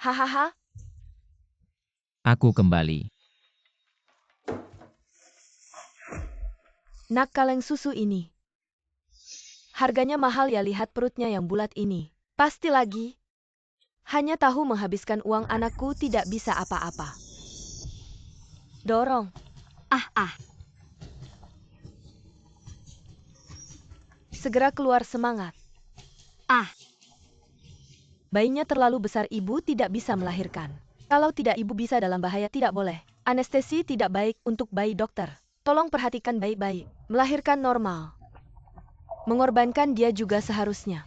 Hahaha, Aku kembali. nak kaleng susu ini. Harganya mahal ya, lihat perutnya yang bulat ini. Pasti lagi. Hanya tahu menghabiskan uang anakku tidak bisa apa-apa. Dorong. Segera keluar semangat. Bayinya terlalu besar, ibu tidak bisa melahirkan. Kalau tidak, ibu bisa dalam bahaya, tidak boleh. Anestesi tidak baik untuk bayi, dokter. Tolong perhatikan baik-baik. Melahirkan normal. Mengorbankan dia juga seharusnya.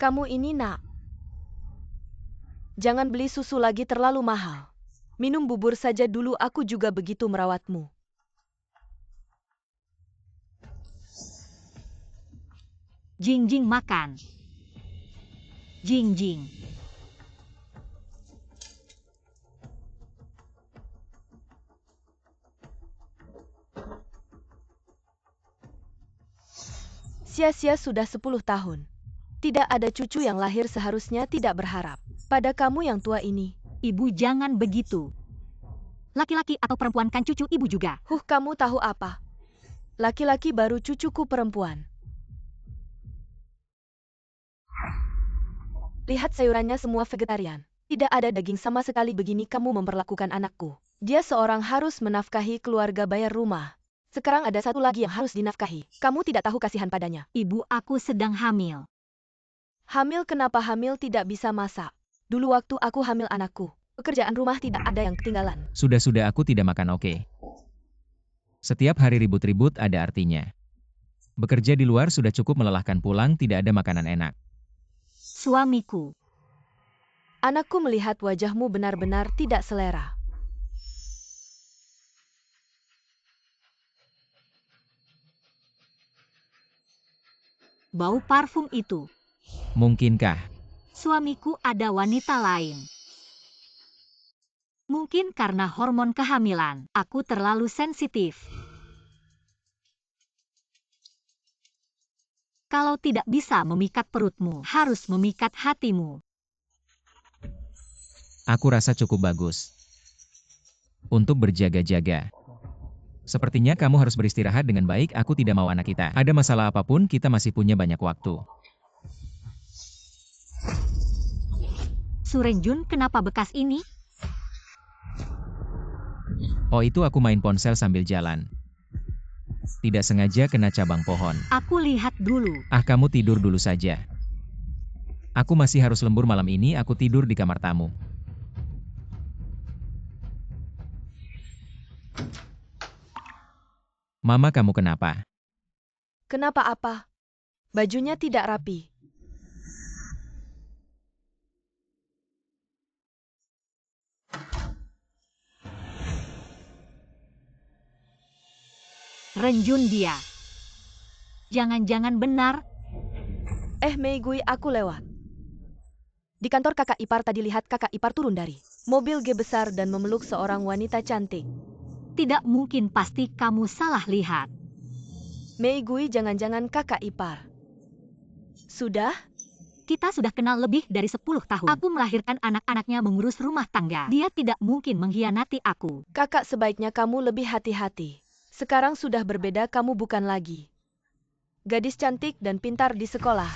Kamu ini nak. Jangan beli susu lagi, terlalu mahal. Minum bubur saja dulu, aku juga begitu merawatmu. Jing makan. Jing. Sia-sia sudah 10 tahun. Tidak ada cucu yang lahir, seharusnya tidak berharap. Pada kamu yang tua ini. Ibu jangan begitu. Laki-laki atau perempuan kan cucu ibu juga. Kamu tahu apa? Laki-laki baru, cucuku perempuan. Lihat sayurannya semua vegetarian. Tidak ada daging sama sekali. Begini kamu memperlakukan anakku. Dia seorang harus menafkahi keluarga, bayar rumah. Sekarang ada satu lagi yang harus dinafkahi. Kamu tidak tahu kasihan padanya. Ibu, aku sedang hamil. Hamil? Kenapa hamil tidak bisa masak? Dulu waktu aku hamil anakku, pekerjaan rumah tidak ada yang ketinggalan. Sudah aku tidak makan, oke? Setiap hari ribut-ribut ada artinya. Bekerja di luar sudah cukup melelahkan, pulang tidak ada makanan enak. Suamiku. Anakku melihat wajahmu benar-benar tidak selera. Bau parfum itu. Mungkinkah? Suamiku ada wanita lain. Mungkin karena hormon kehamilan, aku terlalu sensitif. Kalau tidak bisa memikat perutmu, harus memikat hatimu. Aku rasa cukup bagus. Untuk berjaga-jaga. Sepertinya kamu harus beristirahat dengan baik, aku tidak mau anak kita. Ada masalah apapun, kita masih punya banyak waktu. Surenjun, kenapa bekas ini? Oh, itu aku main ponsel sambil jalan. Tidak sengaja kena cabang pohon. Aku lihat dulu. Kamu tidur dulu saja. Aku masih harus lembur malam ini, aku tidur di kamar tamu. Mama, kamu kenapa? Kenapa apa? Bajunya tidak rapi. Renjun dia. Jangan-jangan benar. Meigui, aku lewat. Di kantor kakak ipar tadi, lihat kakak ipar turun dari mobil G besar dan memeluk seorang wanita cantik. Tidak mungkin, pasti kamu salah lihat. Meigui, jangan-jangan kakak ipar. Sudah? Kita sudah kenal lebih dari 10 tahun. Aku melahirkan anak-anaknya, mengurus rumah tangga. Dia tidak mungkin mengkhianati aku. Kakak, sebaiknya kamu lebih hati-hati. Sekarang sudah berbeda, kamu bukan lagi gadis cantik dan pintar di sekolah.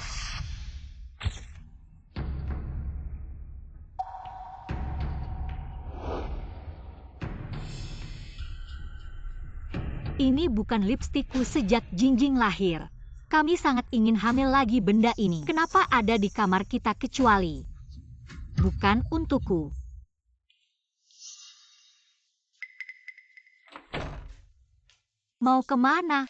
Ini bukan lipstikku sejak Jingjing lahir. Kami sangat ingin hamil lagi. Benda ini kenapa ada di kamar kita kecuali bukan untukku. Mau kemana?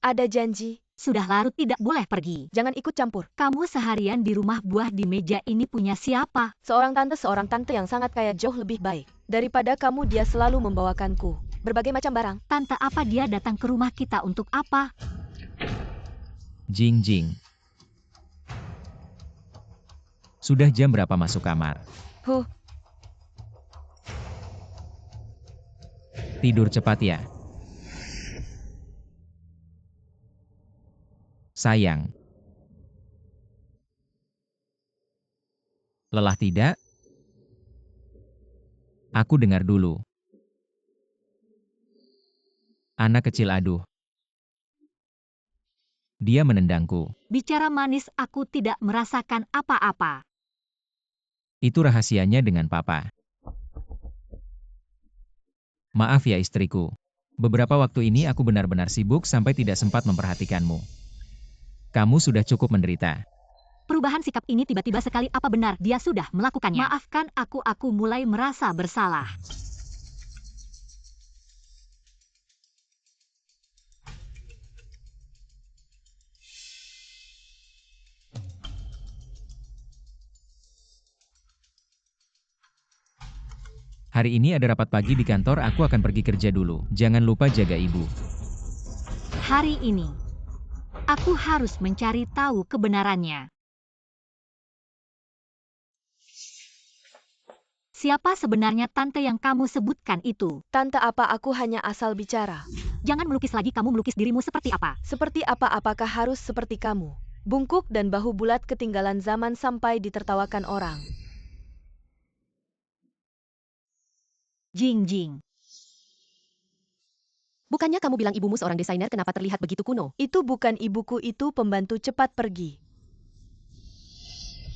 Ada janji. Sudah larut, tidak boleh pergi. Jangan ikut campur. Kamu seharian di rumah, buah di meja ini punya siapa? Seorang tante yang sangat kaya, jauh lebih baik daripada kamu. Dia selalu membawakanku berbagai macam barang. Tante apa? Dia datang ke rumah kita untuk apa? Jing. Sudah jam berapa masuk kamar? Tidur cepat ya. Sayang. Lelah tidak? Aku dengar dulu. Anak kecil aduh. Dia menendangku. Bicara manis, aku tidak merasakan apa-apa. Itu rahasianya dengan papa. Maaf ya istriku. Beberapa waktu ini aku benar-benar sibuk sampai tidak sempat memperhatikanmu. Kamu sudah cukup menderita. Perubahan sikap ini tiba-tiba sekali, apa benar dia sudah melakukannya? Maafkan aku mulai merasa bersalah. Hari ini ada rapat pagi di kantor, aku akan pergi kerja dulu. Jangan lupa jaga ibu. Hari ini, aku harus mencari tahu kebenarannya. Siapa sebenarnya tante yang kamu sebutkan itu? Tante apa, aku hanya asal bicara. Jangan melukis lagi, kamu melukis dirimu seperti apa? Seperti apa, apakah harus seperti kamu? Bungkuk dan bahu bulat ketinggalan zaman sampai ditertawakan orang. Jing Jing. Bukannya kamu bilang ibumu seorang desainer, kenapa terlihat begitu kuno? Itu bukan ibuku, itu pembantu, cepat pergi.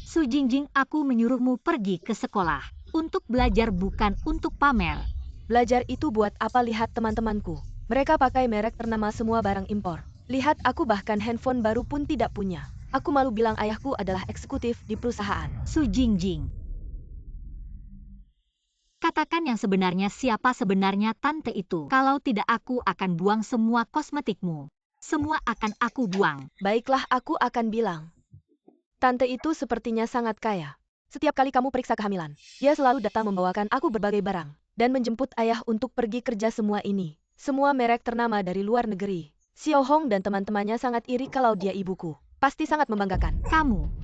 Su Jingjing, aku menyuruhmu pergi ke sekolah. Untuk belajar, bukan untuk pamer. Belajar itu buat apa? Lihat teman-temanku. Mereka pakai merek ternama, semua barang impor. Lihat aku, bahkan handphone baru pun tidak punya. Aku malu bilang ayahku adalah eksekutif di perusahaan. Su Jingjing. Katakan yang sebenarnya, siapa sebenarnya tante itu? Kalau tidak, aku akan buang semua kosmetikmu. Semua akan aku buang. Baiklah, aku akan bilang. Tante itu sepertinya sangat kaya. Setiap kali kamu periksa kehamilan, dia selalu datang membawakan aku berbagai barang. Dan menjemput ayah untuk pergi kerja, semua ini. Semua merek ternama dari luar negeri. Xiao Hong dan teman-temannya sangat iri kalau dia ibuku. Pasti sangat membanggakan. Kamu.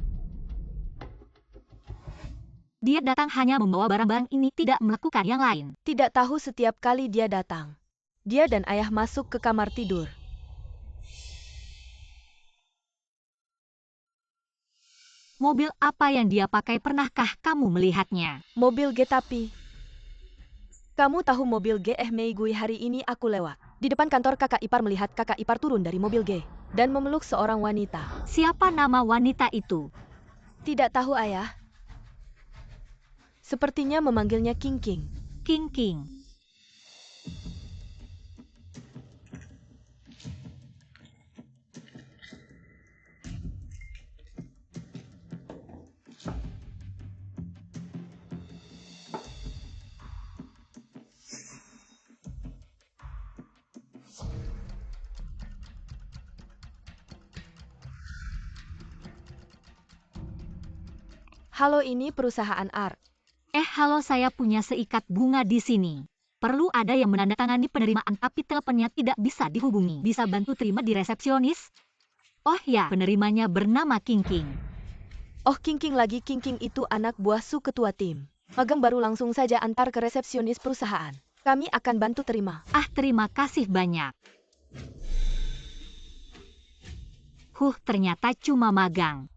Dia datang hanya membawa barang-barang ini, tidak melakukan yang lain. Tidak tahu, setiap kali dia datang, dia dan ayah masuk ke kamar tidur. Mobil apa yang dia pakai, pernahkah kamu melihatnya? Mobil G, tapi kamu tahu mobil G? Mei Gui, hari ini aku lewat di depan kantor kakak ipar, melihat kakak ipar turun dari mobil G dan memeluk seorang wanita. Siapa nama wanita itu? Tidak tahu ayah. Sepertinya memanggilnya King King. King King. Halo, ini perusahaan art. Halo, saya punya seikat bunga di sini. Perlu ada yang menandatangani penerimaan, tapi teleponnya tidak bisa dihubungi. Bisa bantu terima di resepsionis? Oh ya, penerimanya bernama King King. Oh, King King lagi. King King itu anak buah Su, ketua tim. Magang baru, langsung saja antar ke resepsionis perusahaan. Kami akan bantu terima. Terima kasih banyak. Ternyata cuma magang.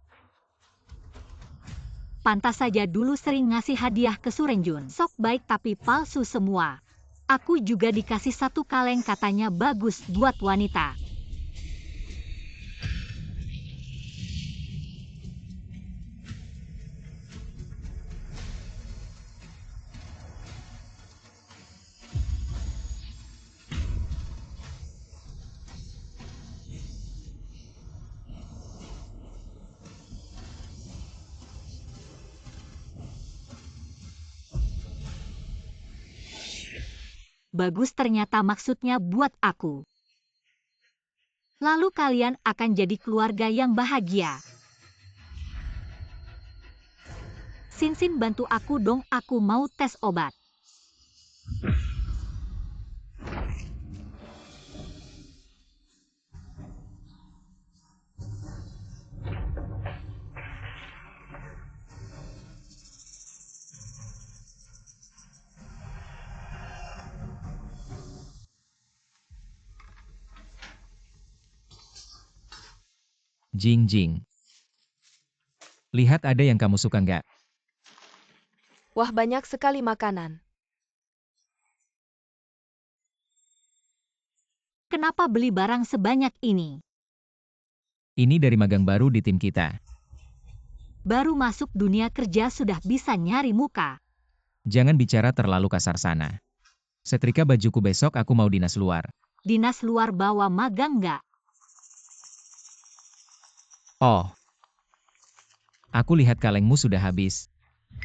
Pantas saja dulu sering ngasih hadiah ke Surenjun. Sok baik tapi palsu semua. Aku juga dikasih satu kaleng, katanya bagus buat wanita. Bagus, ternyata maksudnya buat aku. Lalu kalian akan jadi keluarga yang bahagia. Sinsin, bantu aku dong, aku mau tes obat. Jing Jing. Lihat, ada yang kamu suka nggak? Wah, banyak sekali makanan. Kenapa beli barang sebanyak ini? Ini dari magang baru di tim kita. Baru masuk dunia kerja sudah bisa nyari muka. Jangan bicara terlalu kasar sana. Setrika bajuku besok aku mau dinas luar. Dinas luar bawa magang nggak? Oh. Aku lihat kalengmu sudah habis.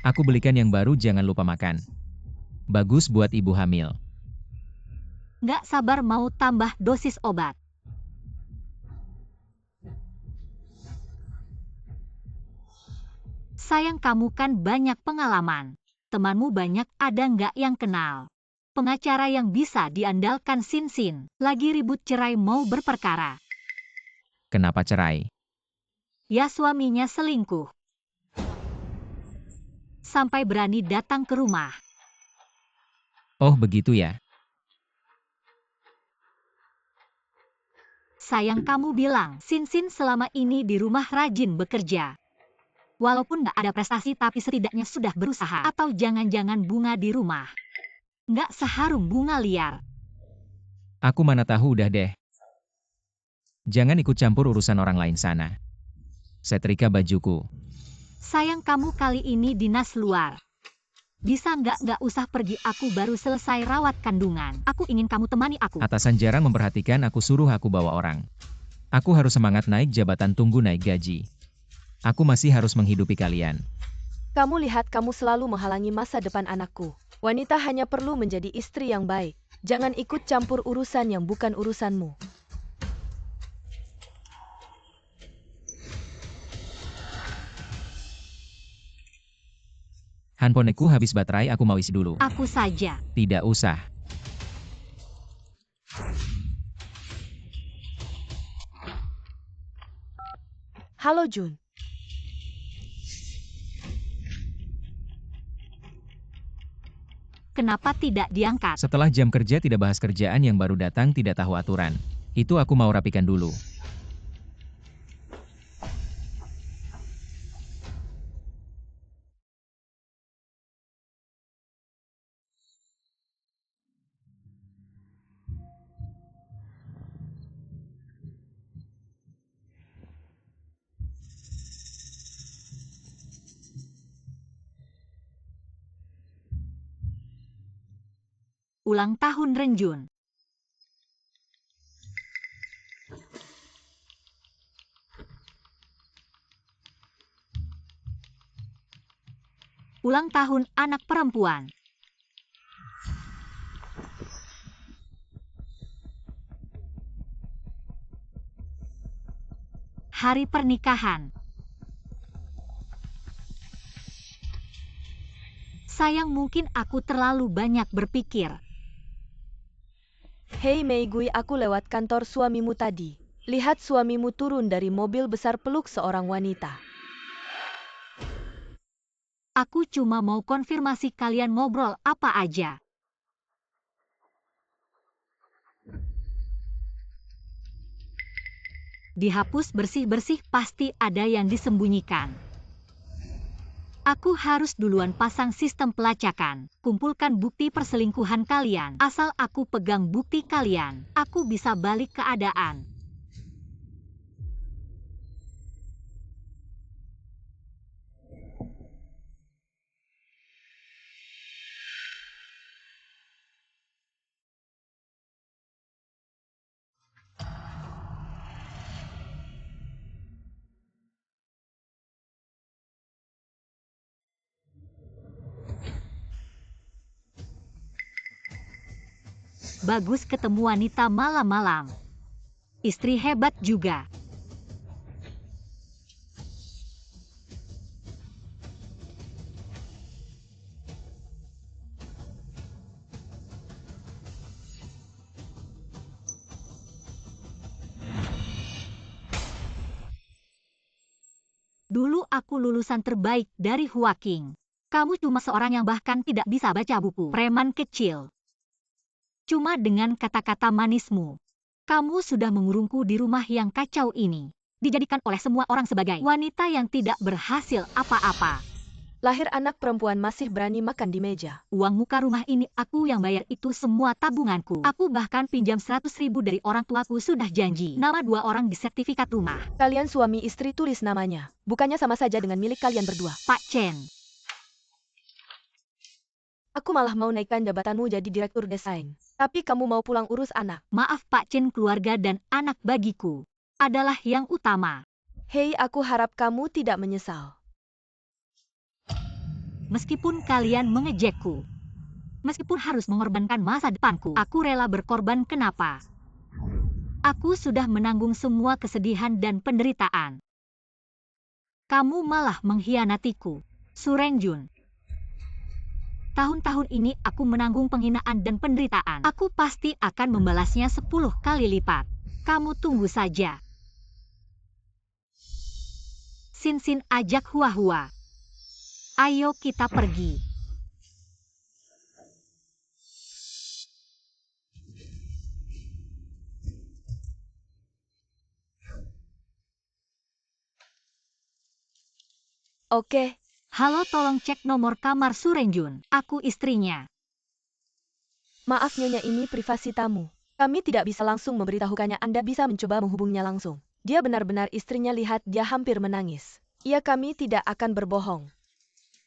Aku belikan yang baru, jangan lupa makan. Bagus buat ibu hamil. Nggak sabar mau tambah dosis obat. Sayang kamu kan banyak pengalaman. Temanmu banyak, ada nggak yang kenal? Pengacara yang bisa diandalkan Sin. Lagi ribut cerai mau berperkara. Kenapa cerai? Ya suaminya selingkuh. Sampai berani datang ke rumah. Oh begitu ya. Sayang kamu bilang, Sin selama ini di rumah rajin bekerja. Walaupun nggak ada prestasi tapi setidaknya sudah berusaha. Atau jangan-jangan bunga di rumah. Nggak seharum bunga liar. Aku mana tahu, udah deh. Jangan ikut campur urusan orang lain sana. Setrika bajuku. Sayang kamu kali ini dinas luar. Bisa nggak usah pergi, aku baru selesai rawat kandungan. Aku ingin kamu temani aku. Atasan jarang memperhatikan aku, suruh aku bawa orang. Aku harus semangat naik jabatan, tunggu naik gaji. Aku masih harus menghidupi kalian. Kamu lihat, kamu selalu menghalangi masa depan anakku. Wanita hanya perlu menjadi istri yang baik. Jangan ikut campur urusan yang bukan urusanmu. Handphoneku habis baterai, aku mau isi dulu. Aku saja. Tidak usah. Halo Jun. Kenapa tidak diangkat? Setelah jam kerja tidak bahas kerjaan, yang baru datang tidak tahu aturan. Itu aku mau rapikan dulu. Ulang tahun Renjun. Ulang tahun anak perempuan. Hari pernikahan. Sayang, mungkin aku terlalu banyak berpikir. Hei Meigui, aku lewat kantor suamimu tadi. Lihat suamimu turun dari mobil besar peluk seorang wanita. Aku cuma mau konfirmasi kalian ngobrol apa aja. Dihapus bersih-bersih, pasti ada yang disembunyikan. Aku harus duluan pasang sistem pelacakan. Kumpulkan bukti perselingkuhan kalian. Asal aku pegang bukti kalian, aku bisa balik keadaan. Bagus ketemu wanita malam-malam. Istri hebat juga. Dulu aku lulusan terbaik dari Huaking. Kamu cuma seorang yang bahkan tidak bisa baca buku. Preman kecil. Cuma dengan kata-kata manismu, kamu sudah mengurungku di rumah yang kacau ini. Dijadikan oleh semua orang sebagai wanita yang tidak berhasil apa-apa. Lahir anak perempuan masih berani makan di meja. Uang muka rumah ini aku yang bayar, itu semua tabunganku. Aku bahkan pinjam 100.000 dari orang tuaku, sudah janji. Nama 2 orang di sertifikat rumah. Kalian suami istri, tulis namanya. Bukannya sama saja dengan milik kalian berdua. Pak Chen, Aku malah mau naikkan jabatanmu jadi direktur desain. Tapi kamu mau pulang urus anak. maaf Pak Chen, keluarga dan anak bagiku adalah yang utama. Hei, aku harap kamu tidak menyesal. Meskipun kalian mengejekku, meskipun harus mengorbankan masa depanku, aku rela berkorban. Kenapa? Aku sudah menanggung semua kesedihan dan penderitaan. Kamu malah mengkhianatiku, Su Rengjun. Tahun-tahun ini aku menanggung penghinaan dan penderitaan. Aku pasti akan membalasnya 10 kali lipat. Kamu tunggu saja. Sin Sin ajak Hua Hua. Ayo kita pergi. Oke. Halo, tolong cek nomor kamar Su Rengjun. Aku istrinya. Maaf Nyonya, ini privasi tamu. Kami tidak bisa langsung memberitahukannya. Anda bisa mencoba menghubungnya langsung. Dia benar-benar istrinya, lihat dia hampir menangis. Iya, kami tidak akan berbohong.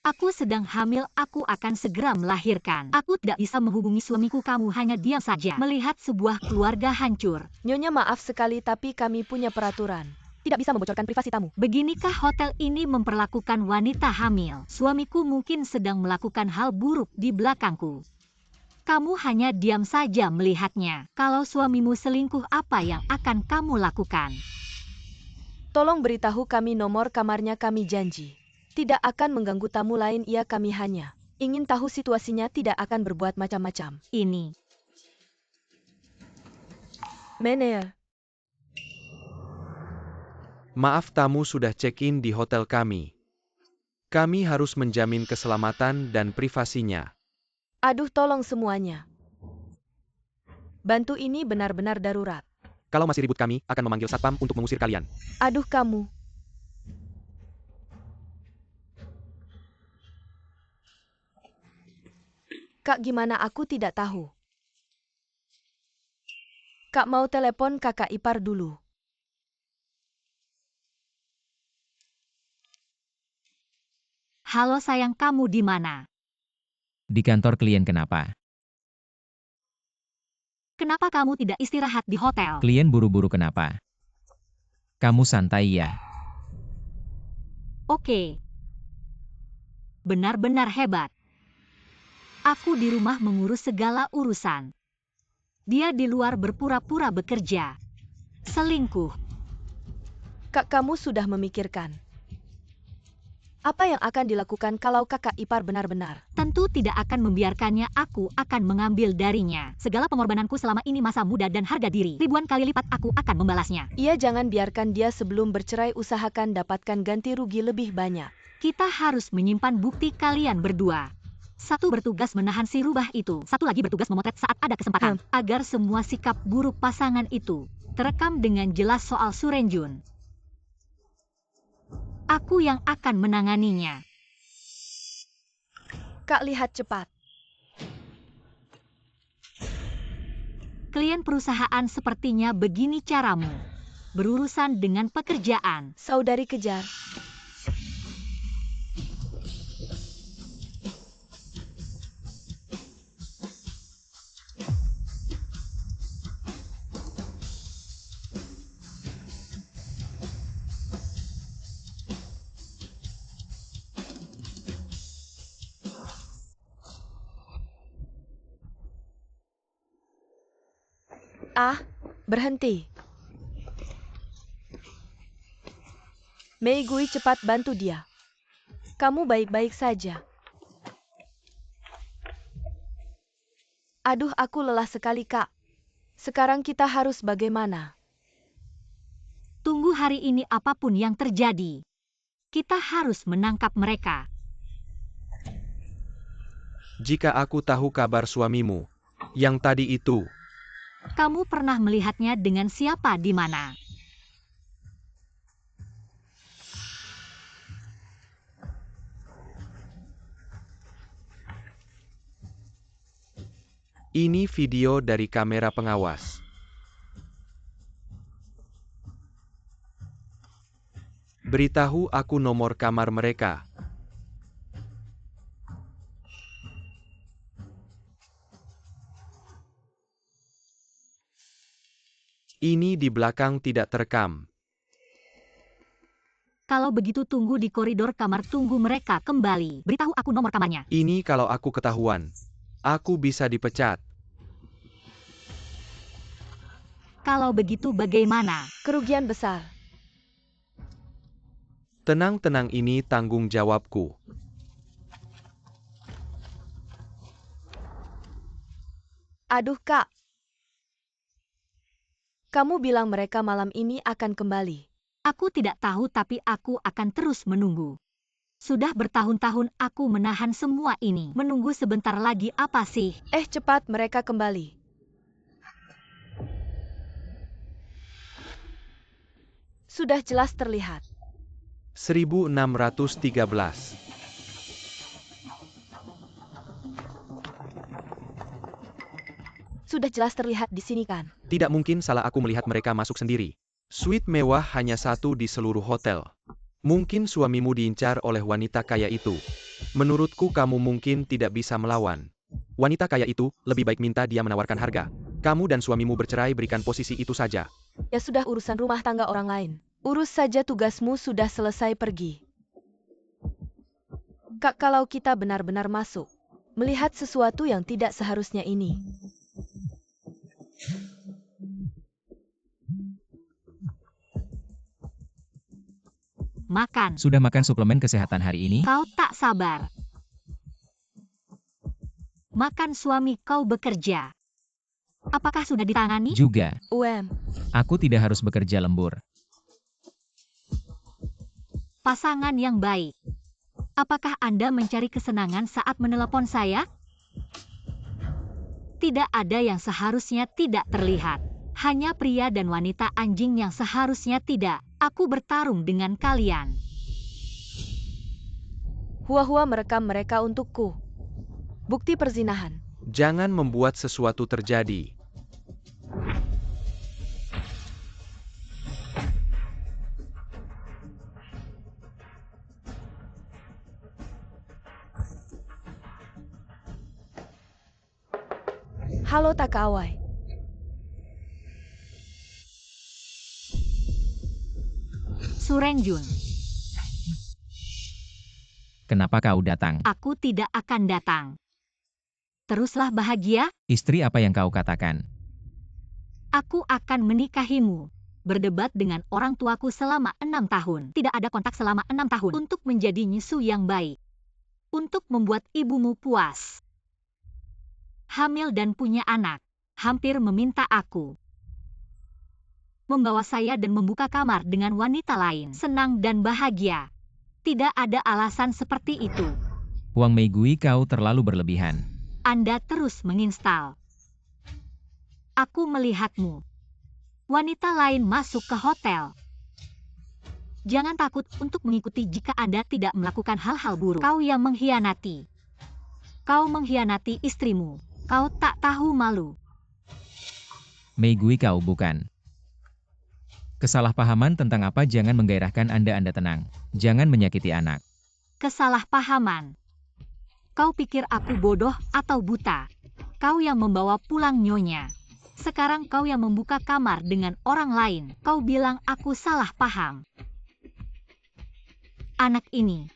Aku sedang hamil, aku akan segera melahirkan. Aku tidak bisa menghubungi suamiku, kamu hanya diam saja. Melihat sebuah keluarga hancur. Nyonya, maaf sekali tapi kami punya peraturan. Tidak bisa membocorkan privasi tamu. Beginikah hotel ini memperlakukan wanita hamil? Suamiku mungkin sedang melakukan hal buruk di belakangku. Kamu hanya diam saja melihatnya. Kalau suamimu selingkuh, apa yang akan kamu lakukan? Tolong beritahu kami nomor kamarnya, kami janji. Tidak akan mengganggu tamu lain, iya kami hanya ingin tahu situasinya, tidak akan berbuat macam-macam. Ini. Mener. Maaf, tamu sudah check-in di hotel kami. Kami harus menjamin keselamatan dan privasinya. Aduh, tolong semuanya. Bantu, ini benar-benar darurat. Kalau masih ribut, kami akan memanggil satpam untuk mengusir kalian. Aduh kamu. Kak, gimana aku tidak tahu. Kak mau telepon kakak ipar dulu. Halo sayang, kamu di mana? Di kantor klien. Kenapa? Kenapa kamu tidak istirahat di hotel? Klien buru-buru kenapa? Kamu santai ya? Oke. Benar-benar hebat. Aku di rumah mengurus segala urusan. Dia di luar berpura-pura bekerja. Selingkuh. Kak, kamu sudah memikirkan apa yang akan dilakukan kalau kakak ipar benar-benar? Tentu tidak akan membiarkannya, aku akan mengambil darinya. Segala pengorbananku selama ini, masa muda dan harga diri. Ribuan kali lipat aku akan membalasnya. Iya, jangan biarkan dia sebelum bercerai, usahakan dapatkan ganti rugi lebih banyak. Kita harus menyimpan bukti kalian berdua. Satu bertugas menahan si rubah itu, satu lagi bertugas memotret saat ada kesempatan. Agar semua sikap buruk pasangan itu terekam dengan jelas soal Su Rengjun. Aku yang akan menanganinya. Kak, lihat cepat. Klien perusahaan sepertinya begini caramu. Berurusan dengan pekerjaan. Saudari kejar. Berhenti. Mei Gui, cepat bantu dia. Kamu baik-baik saja. Aduh, aku lelah sekali, Kak. Sekarang kita harus bagaimana? Tunggu hari ini, apapun yang terjadi. Kita harus menangkap mereka. Jika aku tahu kabar suamimu, yang tadi itu, Kamu pernah melihatnya dengan siapa di mana? Ini video dari kamera pengawas. Beritahu aku nomor kamar mereka. Ini di belakang tidak terekam. Kalau begitu tunggu di koridor kamar, tunggu mereka kembali. Beritahu aku nomor kamarnya. Ini kalau aku ketahuan. Aku bisa dipecat. Kalau begitu bagaimana? Kerugian besar. Tenang-tenang, ini tanggung jawabku. Aduh, Kak. Kamu bilang mereka malam ini akan kembali. Aku tidak tahu, tapi aku akan terus menunggu. Sudah bertahun-tahun aku menahan semua ini. Menunggu sebentar lagi apa sih? Cepat mereka kembali. Sudah jelas terlihat. 1613. Sudah jelas terlihat di sini kan? Tidak mungkin salah aku melihat mereka masuk sendiri. Suite mewah hanya satu di seluruh hotel. Mungkin suamimu diincar oleh wanita kaya itu. Menurutku kamu mungkin tidak bisa melawan. Wanita kaya itu, lebih baik minta dia menawarkan harga. Kamu dan suamimu bercerai, berikan posisi itu saja. Ya sudah, urusan rumah tangga orang lain. Urus saja tugasmu, sudah selesai, pergi. Kak, kalau kita benar-benar masuk, melihat sesuatu yang tidak seharusnya ini. Makan. Sudah makan suplemen kesehatan hari ini? Kau tak sabar. Makan, suami kau bekerja. Apakah sudah ditangani? Juga. Aku tidak harus bekerja lembur. Pasangan yang baik. Apakah Anda mencari kesenangan saat menelepon saya? Tidak ada yang seharusnya tidak terlihat. Hanya pria dan wanita anjing yang seharusnya tidak. Aku bertarung dengan kalian. Hua-hua merekam mereka untukku. Bukti perzinahan. Jangan membuat sesuatu terjadi. Halo Takawai. Surenjun, Kenapa kau datang? aku tidak akan datang. Teruslah bahagia, Istri, apa yang kau katakan? aku akan menikahimu. Berdebat dengan orang tuaku selama 6 tahun. Tidak ada kontak selama 6 tahun. Untuk menjadi nyusu yang baik. Untuk membuat ibumu puas. Hamil dan punya anak. Hampir meminta aku. Membawa saya dan membuka kamar dengan wanita lain. Senang dan bahagia. Tidak ada alasan seperti itu. Wang Meigui, kau terlalu berlebihan. Anda terus menginstal. Aku melihatmu. Wanita lain masuk ke hotel. Jangan takut untuk mengikuti jika Anda tidak melakukan hal-hal buruk. Kau yang mengkhianati. Kau mengkhianati istrimu. Kau tak tahu malu. Meigui, kau bukan. Kesalahpahaman tentang apa? Jangan menggairahkan Anda tenang. Jangan menyakiti anak. Kesalahpahaman. Kau pikir aku bodoh atau buta? Kau yang membawa pulang nyonya. Sekarang kau yang membuka kamar dengan orang lain. Kau bilang aku salah paham. Anak ini.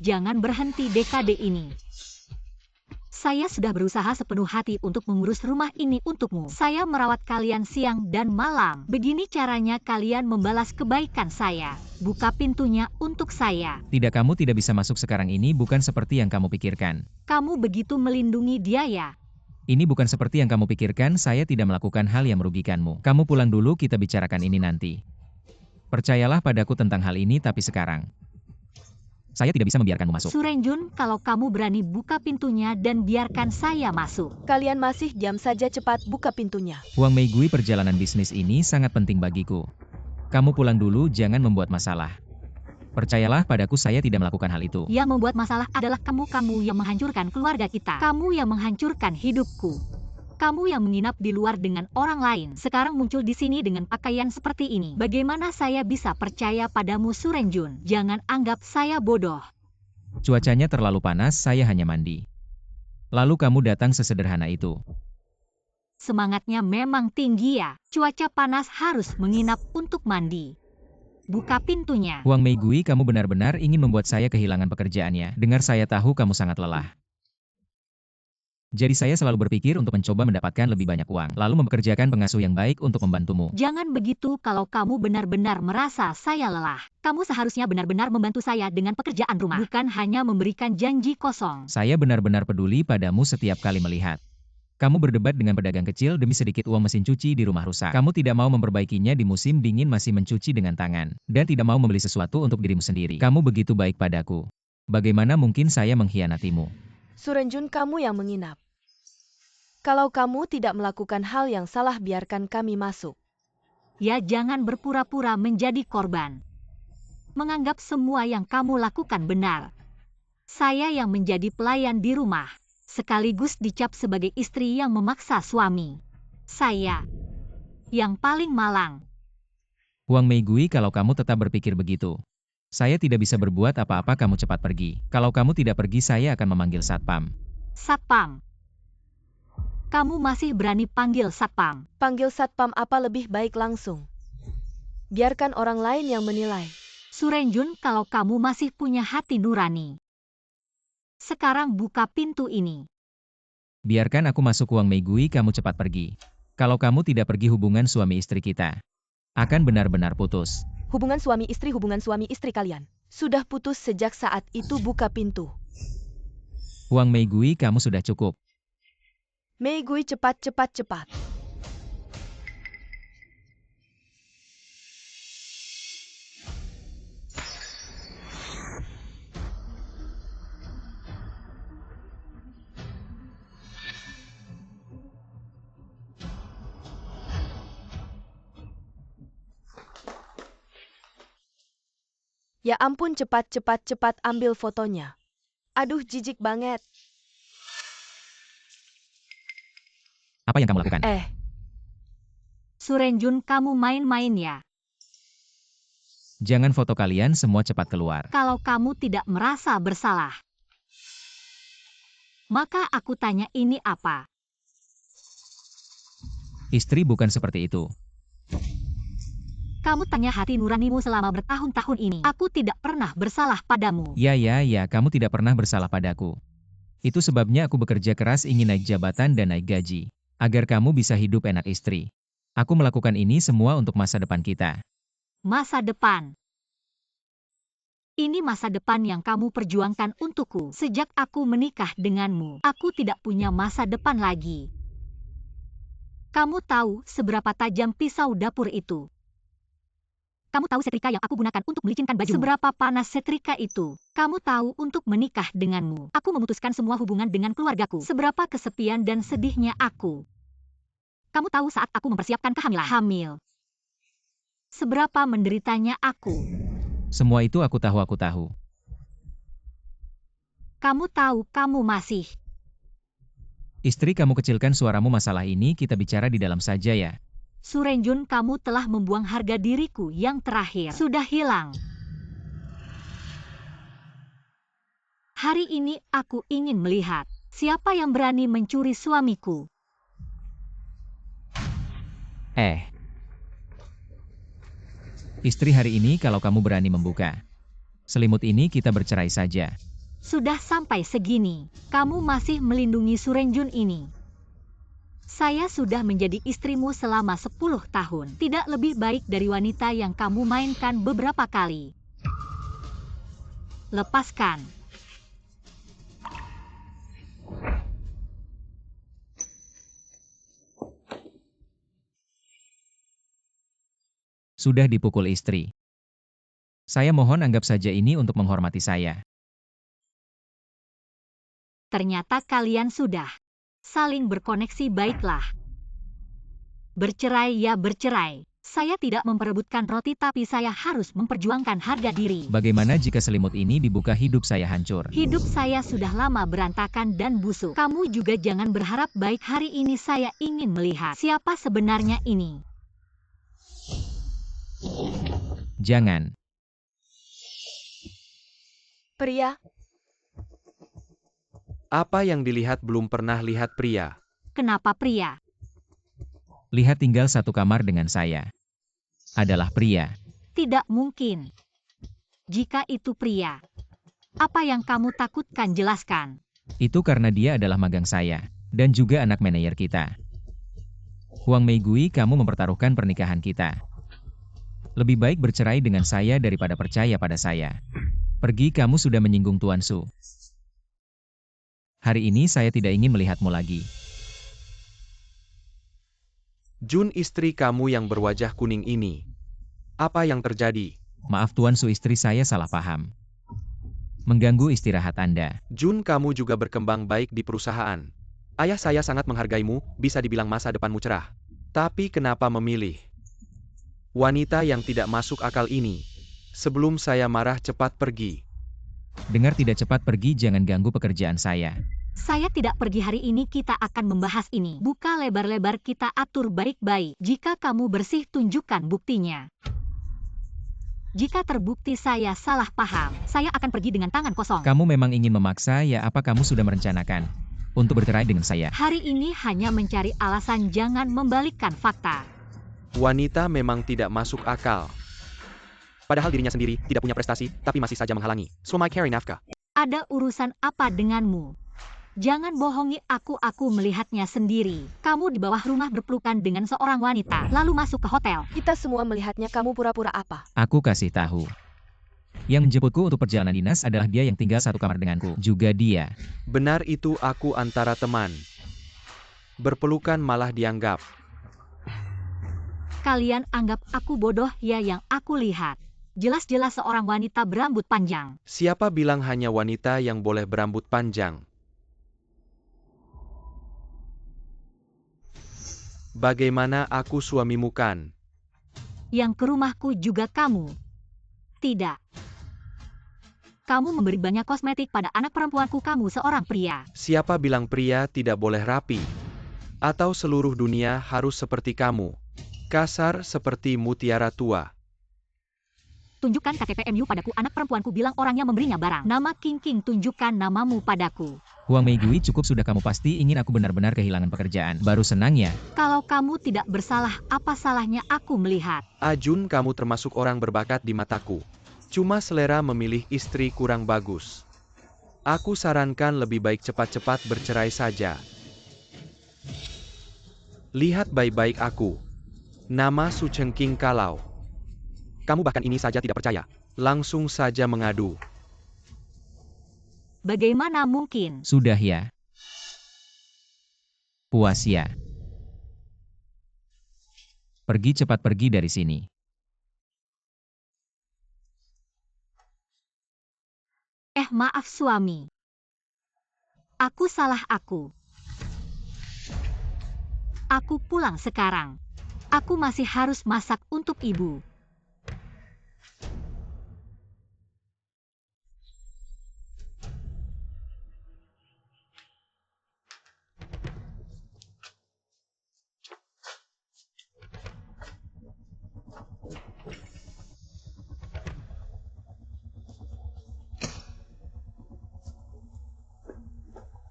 Jangan berhenti dekade ini. Saya sudah berusaha sepenuh hati untuk mengurus rumah ini untukmu. Saya merawat kalian siang dan malam. Begini caranya kalian membalas kebaikan saya. Buka pintunya untuk saya. Tidak, kamu tidak bisa masuk sekarang. Ini bukan seperti yang kamu pikirkan. Kamu begitu melindungi dia ya? Ini bukan seperti yang kamu pikirkan. Saya tidak melakukan hal yang merugikanmu. Kamu pulang dulu, kita bicarakan ini nanti. Percayalah padaku tentang hal ini, tapi sekarang saya tidak bisa membiarkanmu masuk. Surenjun, kalau kamu berani buka pintunya dan biarkan saya masuk. Kalian masih diam saja, cepat buka pintunya. Wang Meigui, perjalanan bisnis ini sangat penting bagiku. Kamu pulang dulu, jangan membuat masalah. Percayalah padaku, saya tidak melakukan hal itu. Yang membuat masalah adalah kamu yang menghancurkan keluarga kita. Kamu yang menghancurkan hidupku. Kamu yang menginap di luar dengan orang lain. Sekarang muncul di sini dengan pakaian seperti ini. Bagaimana saya bisa percaya padamu, Surenjun? Jangan anggap saya bodoh. Cuacanya terlalu panas, saya hanya mandi. Lalu kamu datang sesederhana itu. Semangatnya memang tinggi ya. Cuaca panas harus menginap untuk mandi. Buka pintunya. Huang Meigui, kamu benar-benar ingin membuat saya kehilangan pekerjaannya. Dengar, saya tahu kamu sangat lelah. Jadi saya selalu berpikir untuk mencoba mendapatkan lebih banyak uang, lalu mempekerjakan pengasuh yang baik untuk membantumu. Jangan begitu kalau kamu benar-benar merasa saya lelah. Kamu seharusnya benar-benar membantu saya dengan pekerjaan rumah, bukan hanya memberikan janji kosong. Saya benar-benar peduli padamu setiap kali melihat kamu berdebat dengan pedagang kecil demi sedikit uang mesin cuci di rumah rusak. Kamu tidak mau memperbaikinya di musim dingin, masih mencuci dengan tangan, dan tidak mau membeli sesuatu untuk dirimu sendiri. Kamu begitu baik padaku. Bagaimana mungkin saya mengkhianatimu? Surenjun, kamu yang menginap. Kalau kamu tidak melakukan hal yang salah, biarkan kami masuk. Ya, jangan berpura-pura menjadi korban. Menganggap semua yang kamu lakukan benar. Saya yang menjadi pelayan di rumah, sekaligus dicap sebagai istri yang memaksa suami. Saya yang paling malang. Huang Meigui, kalau kamu tetap berpikir begitu, saya tidak bisa berbuat apa-apa. Kamu cepat pergi. Kalau kamu tidak pergi, saya akan memanggil satpam. Satpam. Kamu masih berani panggil satpam? Panggil satpam apa, lebih baik langsung. Biarkan orang lain yang menilai. Surenjun, kalau kamu masih punya hati nurani, sekarang buka pintu ini. Biarkan aku masuk. Huang Meigui, kamu cepat pergi. Kalau kamu tidak pergi, hubungan suami istri kita akan benar-benar putus. Hubungan suami istri kalian sudah putus sejak saat itu. Buka pintu. Huang Meigui, kamu sudah cukup. Meigui, cepat. Ya ampun, cepat, ambil fotonya. Aduh, jijik banget. Apa yang kamu lakukan? Surenjun, kamu main-main ya? Jangan foto kalian semua cepat keluar. Kalau kamu tidak merasa bersalah, maka aku tanya, ini apa? Istri bukan seperti itu. Kamu tanya hati nuranimu selama bertahun-tahun ini. Aku tidak pernah bersalah padamu. Ya, kamu tidak pernah bersalah padaku. Itu sebabnya aku bekerja keras, ingin naik jabatan dan naik gaji, agar kamu bisa hidup enak, istri. Aku melakukan ini semua untuk masa depan kita. Masa depan? Ini masa depan yang kamu perjuangkan untukku. Sejak aku menikah denganmu, aku tidak punya masa depan lagi. Kamu tahu seberapa tajam pisau dapur itu? Kamu tahu setrika yang aku gunakan untuk melicinkan baju? Seberapa panas setrika itu? Kamu tahu, untuk menikah denganmu, aku memutuskan semua hubungan dengan keluargaku. Seberapa kesepian dan sedihnya aku. Kamu tahu saat aku mempersiapkan kehamilan. Hamil. Seberapa menderitanya aku. Semua itu aku tahu. Kamu tahu, kamu masih. Istri, kamu kecilkan suaramu, masalah ini kita bicara di dalam saja ya. Surenjun, kamu telah membuang harga diriku yang terakhir. Sudah hilang. Hari ini aku ingin melihat siapa yang berani mencuri suamiku. Istri, hari ini kalau kamu berani membuka selimut ini, kita bercerai saja. Sudah sampai segini, kamu masih melindungi Surenjun ini. Saya sudah menjadi istrimu selama 10 tahun. Tidak lebih baik dari wanita yang kamu mainkan beberapa kali. Lepaskan. Sudah dipukul istri. Saya mohon anggap saja ini untuk menghormati saya. Ternyata kalian sudah saling berkoneksi, baiklah. Bercerai ya bercerai. Saya tidak memperebutkan roti tapi saya harus memperjuangkan harga diri. Bagaimana jika selimut ini dibuka hidup saya hancur? Hidup saya sudah lama berantakan dan busuk. Kamu juga jangan berharap baik. Hari ini saya ingin melihat siapa sebenarnya ini. Jangan. Pria, Apa yang dilihat belum pernah lihat pria. Kenapa pria? Lihat tinggal satu kamar dengan saya. Adalah pria. Tidak mungkin. Jika itu pria, apa yang kamu takutkan jelaskan. Itu karena dia adalah magang saya. Dan juga anak manajer kita. Huang Meigui, kamu mempertaruhkan pernikahan kita. Lebih baik bercerai dengan saya daripada percaya pada saya. Pergi, kamu sudah menyinggung Tuan Su. Hari ini saya tidak ingin melihatmu lagi. Jun, istri kamu yang berwajah kuning ini. Apa yang terjadi? Maaf Tuan Su, istri saya salah paham. Mengganggu istirahat Anda. Jun, kamu juga berkembang baik di perusahaan. Ayah saya sangat menghargaimu, bisa dibilang masa depanmu cerah. Tapi kenapa memilih wanita yang tidak masuk akal ini? Sebelum saya marah, cepat pergi. Dengar, tidak, cepat pergi, jangan ganggu pekerjaan saya. Saya tidak pergi hari ini, kita akan membahas ini. Buka lebar-lebar, kita atur baik-baik. Jika kamu bersih, tunjukkan buktinya. Jika terbukti saya salah paham, saya akan pergi dengan tangan kosong. Kamu memang ingin memaksa ya? Apa kamu sudah merencanakan untuk bercerai dengan saya? Hari ini hanya mencari alasan, jangan membalikkan fakta. Wanita memang tidak masuk akal. Padahal dirinya sendiri tidak punya prestasi, tapi masih saja menghalangi suami cari nafkah. Ada urusan apa denganmu? Jangan bohongi aku melihatnya sendiri. Kamu di bawah rumah berpelukan dengan seorang wanita, lalu masuk ke hotel. kita semua melihatnya, kamu pura-pura apa? Aku kasih tahu. Yang menjemputku untuk perjalanan dinas adalah dia yang tinggal satu kamar denganku. Juga dia. Benar, itu aku antara teman. Berpelukan malah dianggap. Kalian anggap aku bodoh ya? Yang aku lihat jelas-jelas seorang wanita berambut panjang. Siapa bilang hanya wanita yang boleh berambut panjang? Bagaimana aku suamimu kan? Yang ke rumahku juga kamu? Tidak. Kamu memberi banyak kosmetik pada anak perempuanku, kamu seorang pria. Siapa bilang pria tidak boleh rapi? Atau seluruh dunia harus seperti kamu? Kasar seperti mutiara tua. Tunjukkan KTP-MU padaku, anak perempuanku bilang orangnya memberinya barang. Nama King, tunjukkan namamu padaku. Huang Meigui, cukup sudah, kamu pasti ingin aku benar-benar kehilangan pekerjaan. Baru senang ya? Kalau kamu tidak bersalah, apa salahnya aku melihat? Ajun, kamu termasuk orang berbakat di mataku. Cuma selera memilih istri kurang bagus. Aku sarankan lebih baik cepat-cepat bercerai saja. Lihat baik-baik aku. Nama Su Chengqing. Kalau kamu bahkan ini saja tidak percaya, langsung saja mengadu. Bagaimana mungkin? Sudah ya. Puas ya. Pergi, cepat pergi dari sini. Maaf suami. Aku salah aku. Aku pulang sekarang. Aku masih harus masak untuk ibu.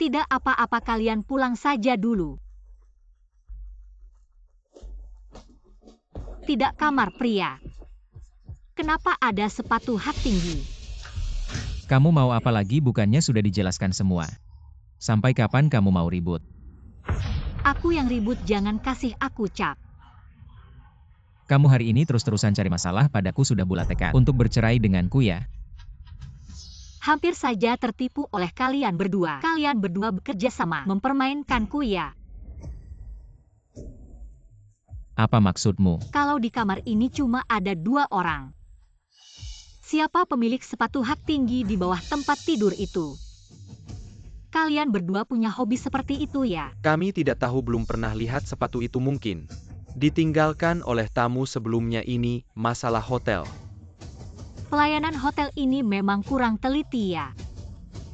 Tidak apa-apa, kalian pulang saja dulu. Tidak kamar pria. Kenapa ada sepatu hak tinggi? Kamu mau apa lagi? Bukannya sudah dijelaskan semua. Sampai kapan kamu mau ribut? Aku yang ribut, jangan kasih aku cap. Kamu hari ini terus-terusan cari masalah padaku, sudah bulat tekad untuk bercerai denganku ya? Hampir saja tertipu oleh kalian berdua. Kalian berdua bekerja sama, mempermainkanku ya. Apa maksudmu? Kalau di kamar ini cuma ada 2 orang. Siapa pemilik sepatu hak tinggi di bawah tempat tidur itu? Kalian berdua punya hobi seperti itu ya? Kami tidak tahu, belum pernah lihat sepatu itu mungkin. Ditinggalkan oleh tamu sebelumnya ini masalah hotel. Pelayanan hotel ini memang kurang teliti ya.